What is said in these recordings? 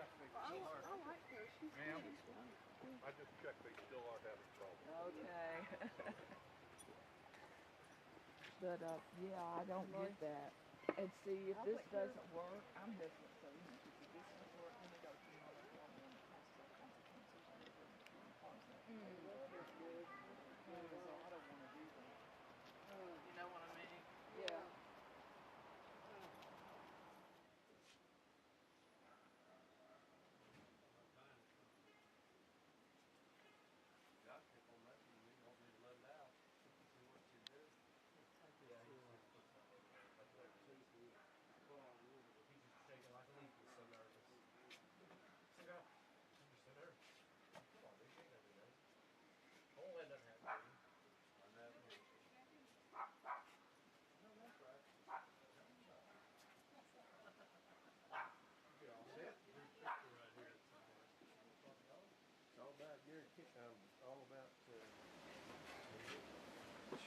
Ma'am, I just checked, they still are having trouble. Okay. But, yeah, I don't get that. And see, if this doesn't work, I'm missing it. So, you know, if this doesn't work, then we go to another one and it has to consequences when we bring it to enforcement. So I don't want to do that. You know what I mean? Yeah.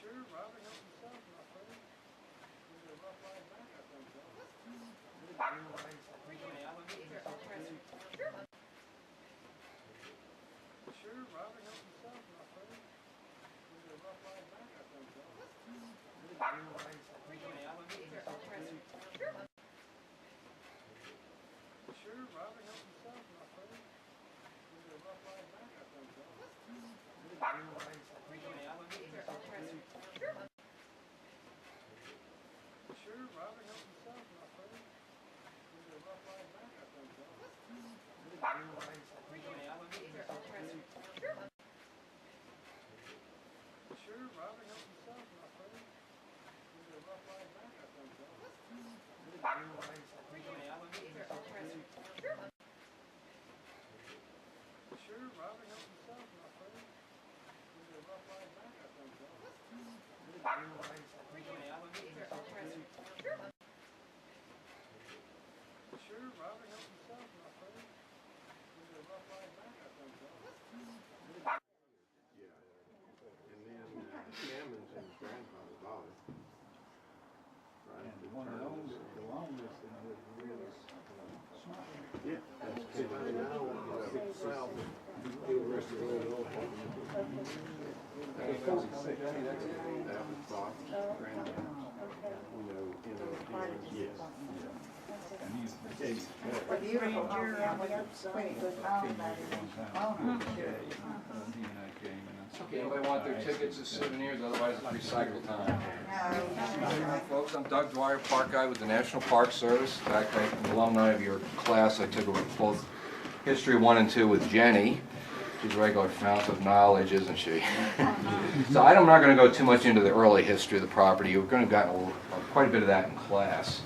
Sure, Robert, help yourself, my friend. There's a rough ride back, I think, so. Sure, Robert, help yourself, my friend. There's a rough ride back, I think, so. Sure, Robert, help yourself, my friend. There's a rough ride back, I think, so. Sure, Robert, help yourself, my friend. There's a rough ride back, I think, so. Sure, Robert, help yourself, my friend. There's a rough ride back, I think, so. Sure, Robert, help yourself, my friend. There's a rough ride back, I think, so. Sure, Robert, help yourself, my friend. There's a rough ride back, I think, so. Yeah. And then Hammond's and his grandfather bought it. Right. And the one that owns it, the longest, and it was really smart. Yeah. That's 299, south, the rest of Illinois. That was bought. Yes. And he's Beautiful. Pretty good home, that is. Okay, anybody want their tickets as souvenirs? Otherwise it's recycle time. Folks, I'm Doug Dwyer, park guide with the National Park Service. In fact, I'm an alumni of your class. I took over both History 1 and 2 with Jennie. She's a regular fount of knowledge, isn't she? So I'm not going to go too much into the early history of the property. You're going to have gotten quite a bit of that in class.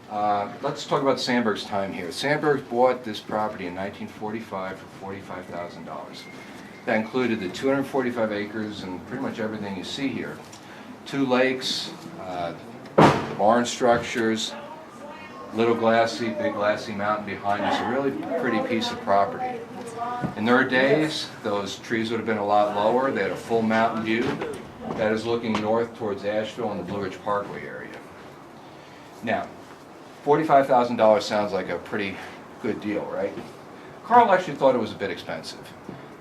Let's talk about Sandburg's time here. Sandburg bought this property in 1945 for $45,000. That included the 245 acres and pretty much everything you see here. 2 lakes, barn structures, little glassy, big glassy mountain behind us. A really pretty piece of property. In their days, those trees would have been a lot lower. They had a full mountain view that is looking north towards Asheville and the Blue Ridge Parkway area. Now, $45,000 sounds like a pretty good deal, right? Carl actually thought it was a bit expensive.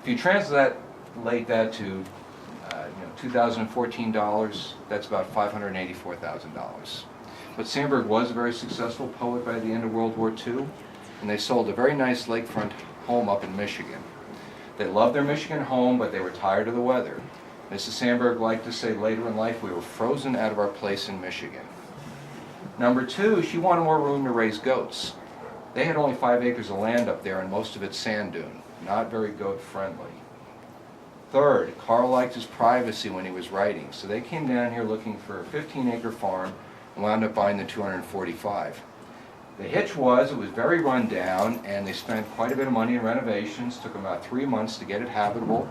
If you translate that to $2014, that's about $584,000. But Sandburg was a very successful poet by the end of World War II, and they sold a very nice lakefront home up in Michigan. They loved their Michigan home, but they were tired of the weather. Mrs. Sandburg liked to say later in life, we were frozen out of our place in Michigan. Number 2, she wanted more room to raise goats. They had only 5 acres of land up there, and most of it sand dune, not very goat friendly. Third, Carl liked his privacy when he was writing, so they came down here looking for a 15-acre farm and wound up buying the 245. The hitch was, it was very run down, and they spent quite a bit of money in renovations. Took them about 3 months to get it habitable.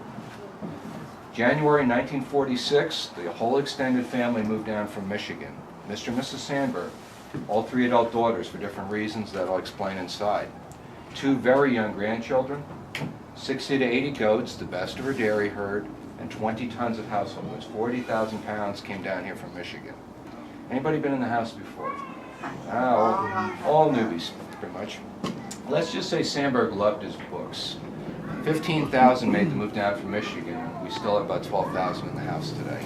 January 1946, the whole extended family moved down from Michigan. Mr. and Mrs. Sandburg, all 3 adult daughters for different reasons that I'll explain inside. 2 very young grandchildren, 60 to 80 goats, the best of her dairy herd, and 20 tons of household goods. 40,000 pounds came down here from Michigan. Anybody been in the house before? All newbies, pretty much. let's just say Sandburg loved his books. 15,000 made the move down from Michigan. We still have about 12,000 in the house today.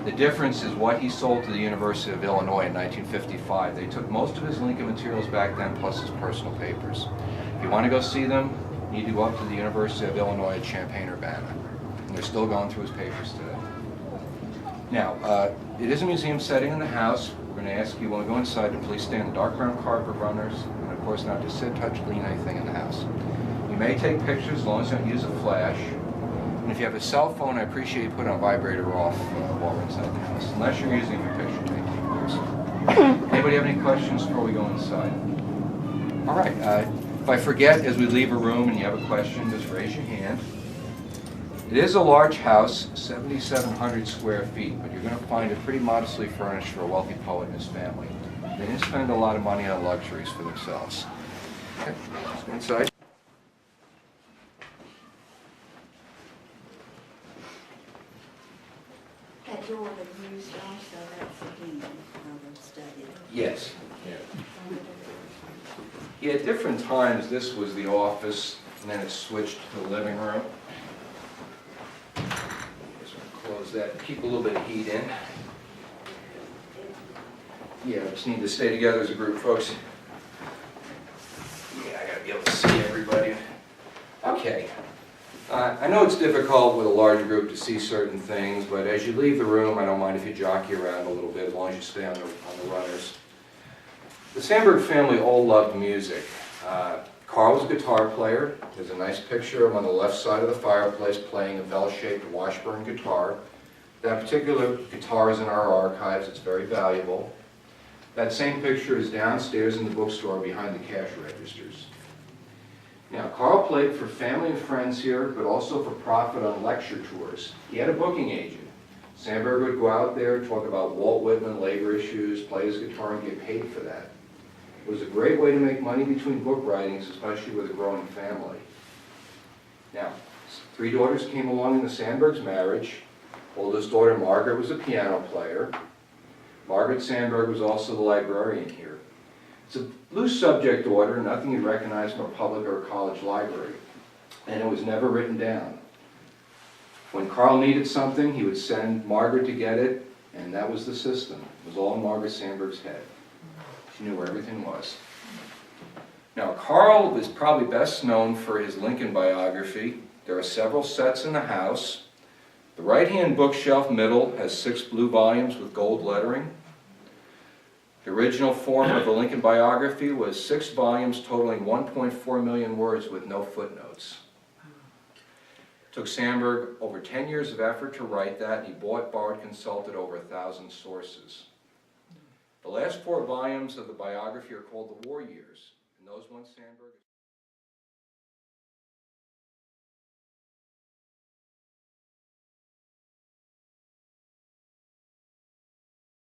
The difference is what he sold to the University of Illinois in 1955. They took most of his Lincoln materials back then, plus his personal papers. If you want to go see them, you need to go up to the University of Illinois at Champaign-Urbana. And they're still going through his papers today. Now, it is a museum setting in the house. We're going to ask you, when we go inside, to please stay on the dark brown carpet runners, and of course not to sit, touch, clean anything in the house. You may take pictures as long as you don't use a flash. And if you have a cell phone, I appreciate you put on vibrator off while we're inside the house, unless you're using it for picture taking, of course. Anybody have any questions before we go inside? All right. If I forget as we leave a room and you have a question, just raise your hand. It is a large house, 7,700 square feet, but you're going to find it pretty modestly furnished for a wealthy poet and his family. They didn't spend a lot of money on luxuries for themselves. Okay, let's go inside. That door was used also, that's again, another study. Yes. Yeah, at different times, this was the office, and then it switched to the living room. Just want to close that, keep a little bit of heat in. Yeah, we just need to stay together as a group, folks. Yeah, I gotta be able to see everybody. Okay. I know it's difficult with a large group to see certain things, but as you leave the room, I don't mind if you jockey around a little bit, as long as you stay on the runners. The Sandburg family all loved music. Carl was a guitar player. There's a nice picture of him on the left side of the fireplace playing a bell-shaped Washburn guitar. That particular guitar is in our archives. It's very valuable. That same picture is downstairs in the bookstore behind the cash registers. Now, Carl played for family and friends here, but also for profit on lecture tours. He had a booking agent. Sandburg would go out there, talk about Walt Whitman, labor issues, play his guitar, and get paid for that. It was a great way to make money between book writings, especially with a growing family. Now, 3 daughters came along in the Sandburg's marriage. Oldest daughter, Margaret, was a piano player. Margaret Sandburg was also the librarian here. It's a loose subject order, nothing you'd recognize from a public or a college library, and it was never written down. When Carl needed something, he would send Margaret to get it, and that was the system. It was all in Margaret Sandburg's head. She knew where everything was. Now, Carl is probably best known for his Lincoln biography. There are several sets in the house. The right-hand bookshelf middle has 6 blue volumes with gold lettering. The original form of the Lincoln biography was 6 volumes totaling 1.4 million words with no footnotes. It took Sandburg over 10 years of effort to write that, and he bought, borrowed, consulted over 1,000 sources. The last 4 volumes of the biography are called The War Years, and those ones Sandburg